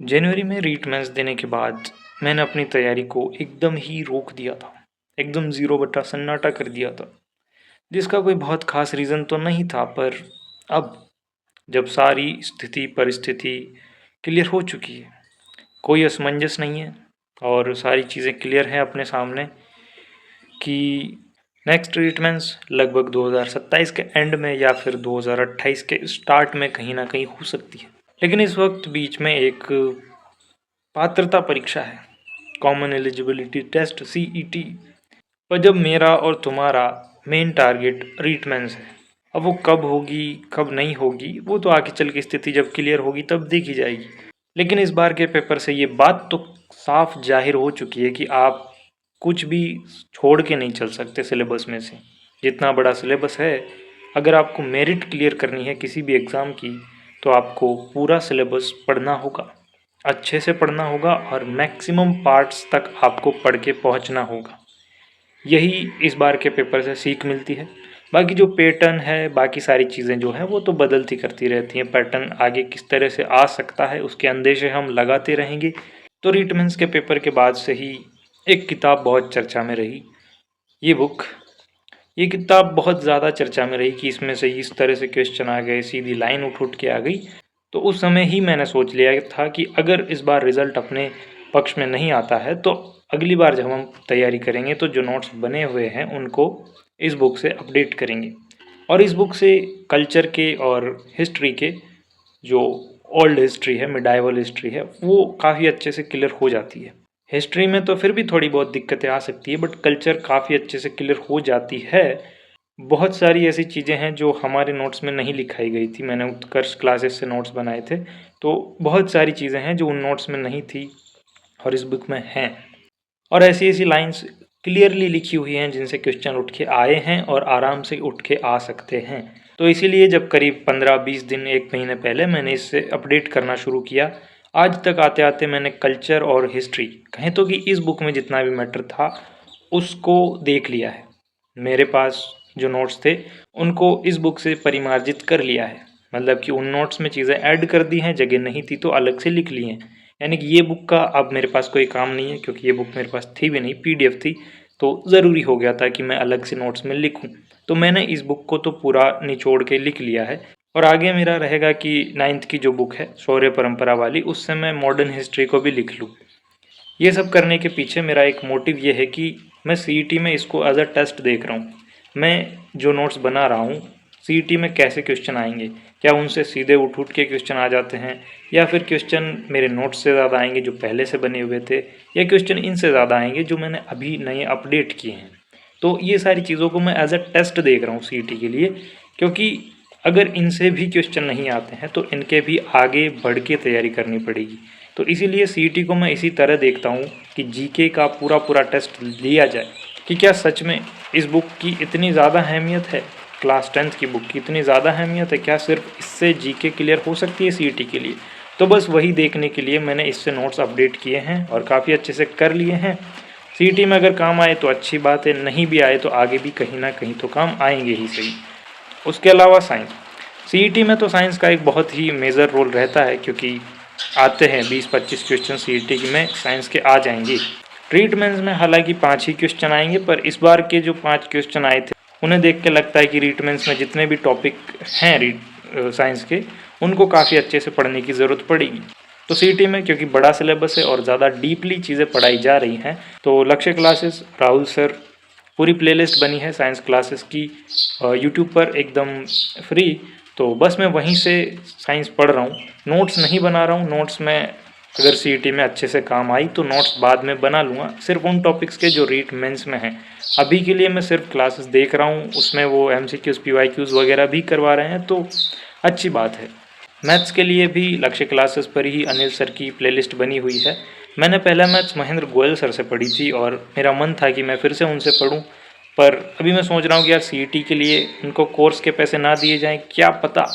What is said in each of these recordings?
जनवरी में रीट मेंस देने के बाद मैंने अपनी तैयारी को एकदम ही रोक दिया था। एकदम ज़ीरो बटा सन्नाटा कर दिया था, जिसका कोई बहुत ख़ास रीज़न तो नहीं था। पर अब जब सारी स्थिति परिस्थिति क्लियर हो चुकी है, कोई असमंजस नहीं है और सारी चीज़ें क्लियर हैं अपने सामने कि नेक्स्ट ट्रीटमेंट्स लगभग 2027 के एंड में या फिर 2028 के स्टार्ट में कहीं ना कहीं हो सकती है। लेकिन इस वक्त बीच में एक पात्रता परीक्षा है, कॉमन एलिजिबिलिटी टेस्ट सीईटी। पर जब मेरा और तुम्हारा मेन टारगेट रीटमेंस है, अब वो कब होगी कब नहीं होगी वो तो आगे चल के स्थिति जब क्लियर होगी तब देखी जाएगी। लेकिन इस बार के पेपर से ये बात तो साफ जाहिर हो चुकी है कि आप कुछ भी छोड़ के नहीं चल सकते सिलेबस में से। जितना बड़ा सिलेबस है, अगर आपको मेरिट क्लियर करनी है किसी भी एग्ज़ाम की तो आपको पूरा सिलेबस पढ़ना होगा, अच्छे से पढ़ना होगा और मैक्सिमम पार्ट्स तक आपको पढ़ के पहुंचना होगा। यही इस बार के पेपर से सीख मिलती है। बाकी जो पैटर्न है, बाकी सारी चीज़ें जो हैं वो तो बदलती करती रहती हैं। पैटर्न आगे किस तरह से आ सकता है उसके अंदेशे हम लगाते रहेंगे। तो रीटमेंस के पेपर के बाद से ही एक किताब बहुत चर्चा में रही, ये किताब बहुत ज़्यादा चर्चा में रही कि इसमें से इस तरह से क्वेश्चन आ गए, सीधी लाइन उठ उठ के आ गई। तो उस समय ही मैंने सोच लिया था कि अगर इस बार रिज़ल्ट अपने पक्ष में नहीं आता है तो अगली बार जब हम तैयारी करेंगे तो जो नोट्स बने हुए हैं उनको इस बुक से अपडेट करेंगे। और इस बुक से कल्चर के और हिस्ट्री के जो ओल्ड हिस्ट्री है, मिडाइवल हिस्ट्री है, वो काफ़ी अच्छे से क्लियर हो जाती है। हिस्ट्री में तो फिर भी थोड़ी बहुत दिक्कतें आ सकती है, बट कल्चर काफ़ी अच्छे से क्लियर हो जाती है। बहुत सारी ऐसी चीज़ें हैं जो हमारे नोट्स में नहीं लिखाई गई थी। मैंने उत्कर्ष क्लासेस से नोट्स बनाए थे, तो बहुत सारी चीज़ें हैं जो उन नोट्स में नहीं थी और इस बुक में हैं। और ऐसी ऐसी लाइंस क्लियरली लिखी हुई हैं जिनसे क्वेश्चन उठ के आए हैं और आराम से उठ के आ सकते हैं। तो इसीलिए जब करीब 15-20 दिन, एक महीने पहले मैंने इससे अपडेट करना शुरू किया, आज तक आते आते मैंने कल्चर और हिस्ट्री, कहें तो कि इस बुक में जितना भी मैटर था उसको देख लिया है। मेरे पास जो नोट्स थे उनको इस बुक से परिमार्जित कर लिया है, मतलब कि उन नोट्स में चीज़ें ऐड कर दी हैं, जगह नहीं थी तो अलग से लिख ली हैं। यानी कि ये बुक का अब मेरे पास कोई काम नहीं है, क्योंकि ये बुक मेरे पास थी भी नहीं, पीडीएफ थी, तो ज़रूरी हो गया था कि मैं अलग से नोट्स में लिखूं। तो मैंने इस बुक को तो पूरा निचोड़ के लिख लिया है। और आगे मेरा रहेगा कि 9th की जो बुक है शौर्य परंपरा वाली, उससे मैं मॉडर्न हिस्ट्री को भी लिख लूँ। ये सब करने के पीछे मेरा एक मोटिव ये है कि मैं सीईटी में इसको एज अ टेस्ट देख रहा हूँ। मैं जो नोट्स बना रहा हूँ, सीईटी में कैसे क्वेश्चन आएंगे, क्या उनसे सीधे उठ उठ के क्वेश्चन आ जाते हैं, या फिर क्वेश्चन मेरे नोट्स से ज़्यादा आएंगे जो पहले से बने हुए थे, या क्वेश्चन इनसे ज़्यादा आएंगे जो मैंने अभी नए अपडेट किए हैं। तो ये सारी चीज़ों को मैं एज अ टेस्ट देख रहा हूँ सीईटी के लिए, क्योंकि अगर इनसे भी क्वेश्चन नहीं आते हैं तो इनके भी आगे बढ़ के तैयारी करनी पड़ेगी। तो इसीलिए सीईटी को मैं इसी तरह देखता हूँ कि जीके का पूरा पूरा टेस्ट लिया जाए कि क्या सच में इस बुक की इतनी ज़्यादा अहमियत है, क्लास 10th की बुक की इतनी ज़्यादा अहमियत है, क्या सिर्फ इससे जीके क्लियर हो सकती है सीईटी के लिए। तो बस वही देखने के लिए मैंने इससे नोट्स अपडेट किए हैं और काफ़ी अच्छे से कर लिए हैं। सीईटी में अगर काम आए तो अच्छी बात है, नहीं भी आए तो आगे भी कहीं ना कहीं तो काम आएंगे ही सही। उसके अलावा साइंस, सीईटी में तो साइंस का एक बहुत ही मेजर रोल रहता है, क्योंकि आते हैं 20-25 क्वेश्चन सीईटी में साइंस के आ जाएंगे। रीटमेंस में हालांकि 5 ही क्वेश्चन आएंगे, पर इस बार के जो 5 क्वेश्चन आए थे उन्हें देख के लगता है कि रीटमेंस में जितने भी टॉपिक हैं साइंस के, उनको काफ़ी अच्छे से पढ़ने की ज़रूरत पड़ेगी। तो सीईटी में क्योंकि बड़ा सिलेबस है और ज़्यादा डीपली चीज़ें पढ़ाई जा रही हैं, तो लक्ष्य क्लासेस, राहुल सर, पूरी प्लेलिस्ट बनी है साइंस क्लासेस की यूट्यूब पर एकदम फ्री। तो बस मैं वहीं से साइंस पढ़ रहा हूँ, नोट्स नहीं बना रहा हूँ। नोट्स में अगर सीईटी में अच्छे से काम आई तो नोट्स बाद में बना लूँगा, सिर्फ उन टॉपिक्स के जो रीट मेंस में हैं। अभी के लिए मैं सिर्फ क्लासेस देख रहा हूँ, उसमें वो एमसीक्यूज पीवाईक्यूज वगैरह भी करवा रहे हैं, तो अच्छी बात है। मैथ्स के लिए भी लक्ष्य क्लासेस पर ही अनिल सर की प्लेलिस्ट बनी हुई है। मैंने पहला मैथ्स महेंद्र गोयल सर से पढ़ी थी और मेरा मन था कि मैं फिर से उनसे पढ़ूं, पर अभी मैं सोच रहा हूँ कि यार सीईटी के लिए उनको कोर्स के पैसे ना दिए जाएं, क्या पता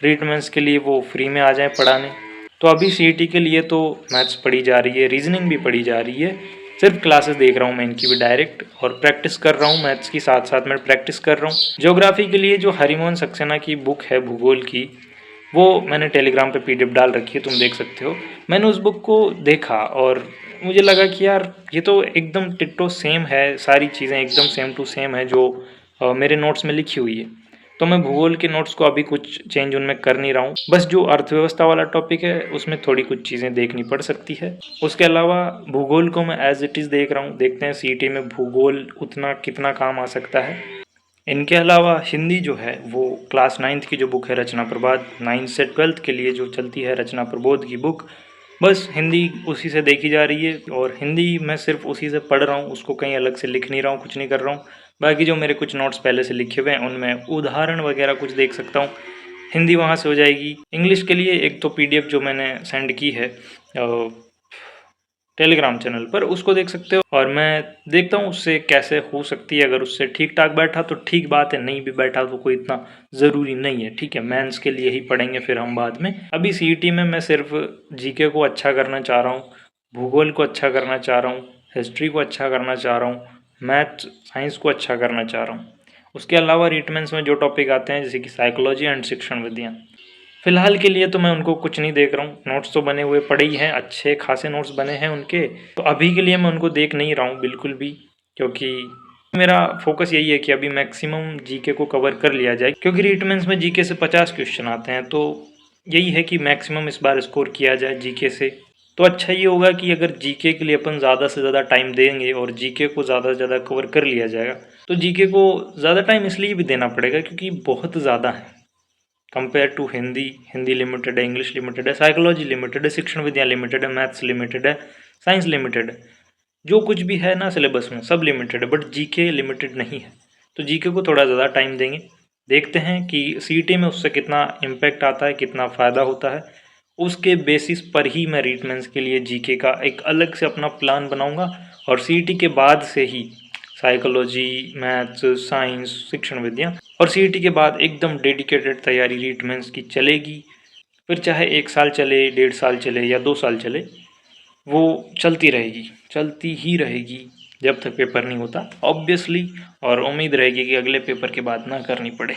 रीटमेंट्स के लिए वो फ्री में आ जाएं पढ़ाने। तो अभी सीईटी के लिए तो मैथ्स पढ़ी जा रही है, रीजनिंग भी पढ़ी जा रही है, सिर्फ क्लासेस देख रहा हूँ मैं इनकी भी डायरेक्ट, और प्रैक्टिस कर रहा हूँ मैथ्स की, साथ साथ मैं प्रैक्टिस कर रहा हूँ। ज्योग्राफी के लिए जो हरिमोहन सक्सेना की बुक है भूगोल की, वो मैंने टेलीग्राम पे पीडीएफ डाल रखी है, तुम देख सकते हो। मैंने उस बुक को देखा और मुझे लगा कि यार ये तो एकदम डिट्टो सेम है, सारी चीज़ें एकदम सेम टू सेम है जो मेरे नोट्स में लिखी हुई है। तो मैं भूगोल के नोट्स को अभी कुछ चेंज उनमें कर नहीं रहा हूँ, बस जो अर्थव्यवस्था वाला टॉपिक है उसमें थोड़ी कुछ चीज़ें देखनी पड़ सकती है। उसके अलावा भूगोल को मैं एज इट इज़ देख रहा हूँ, देखते हैं सीईटी में भूगोल उतना कितना काम आ सकता है। इनके अलावा हिंदी जो है वो क्लास 9th की जो बुक है रचना प्रबाध, 9th से 12th के लिए जो चलती है रचना प्रबोध की बुक, बस हिंदी उसी से देखी जा रही है और हिंदी मैं सिर्फ उसी से पढ़ रहा हूँ, उसको कहीं अलग से लिख नहीं रहा हूँ, कुछ नहीं कर रहा हूँ। बाकी जो मेरे कुछ नोट्स पहले से लिखे हुए हैं उनमें उदाहरण वगैरह कुछ देख सकता हूँ, हिंदी वहाँ से हो जाएगी। इंग्लिश के लिए एक तो पीडीएफ जो मैंने सेंड की है टेलीग्राम चैनल पर, उसको देख सकते हो और मैं देखता हूँ उससे कैसे हो सकती है। अगर उससे ठीक ठाक बैठा तो ठीक बात है, नहीं भी बैठा तो कोई इतना ज़रूरी नहीं है, ठीक है। मेंस के लिए ही पढ़ेंगे फिर हम बाद में। अभी सीईटी में मैं सिर्फ जीके को अच्छा करना चाह रहा हूँ, भूगोल को अच्छा करना चाह रहा हूँ, हिस्ट्री को अच्छा करना चाह रहा हूँ, मैथ साइंस को अच्छा करना चाह रहा हूँ। उसके अलावा रिटमेंस में जो टॉपिक आते हैं जैसे कि साइकोलॉजी एंड शिक्षण विज्ञान, फिलहाल के लिए तो मैं उनको कुछ नहीं देख रहा हूँ। नोट्स तो बने हुए पड़े ही हैं, अच्छे खासे नोट्स बने हैं उनके, तो अभी के लिए मैं उनको देख नहीं रहा हूँ बिल्कुल भी, क्योंकि मेरा फोकस यही है कि अभी मैक्सिमम जीके को कवर कर लिया जाए, क्योंकि रिटमेंस में जीके से 50 क्वेश्चन आते हैं। तो यही है कि मैक्सिमम इस बार स्कोर किया जाए जीके से। तो अच्छा ये होगा कि अगर जीके के लिए अपन ज़्यादा से ज़्यादा टाइम देंगे और जीके को ज़्यादा से ज़्यादा कवर कर लिया जाएगा, तो जीके को ज़्यादा टाइम इसलिए भी देना पड़ेगा क्योंकि बहुत ज़्यादा है compare to Hindi. Hindi limited है, इंग्लिश लिमिटेड है, साइकोलॉजी लिमिटेड है, शिक्षण विद्या लिमिटेड है, मैथ्स लिमिटेड है, साइंस लिमिटेड है, जो कुछ भी है ना सिलेबस में सब लिमिटेड है, बट जीके लिमिटेड नहीं है। तो जीके को थोड़ा ज़्यादा टाइम देंगे, देखते हैं कि सीईटी में उससे कितना इम्पैक्ट आता है, कितना फ़ायदा होता है। उसके बेसिस पर ही मैं रीटमेंस के लिए जीके का एक अलग से अपना प्लान बनाऊंगा और सीईटी के बाद से ही साइकोलॉजी, मैथ्स, साइंस, शिक्षण विद्या, और सीईटी के बाद एकदम डेडिकेटेड तैयारी रीटमेंस की चलेगी। फिर चाहे 1 साल चले, 1.5 साल चले या 2 साल चले, वो चलती रहेगी, चलती ही रहेगी जब तक पेपर नहीं होता ऑब्वियसली। और उम्मीद रहेगी कि अगले पेपर के बाद ना करनी पड़े।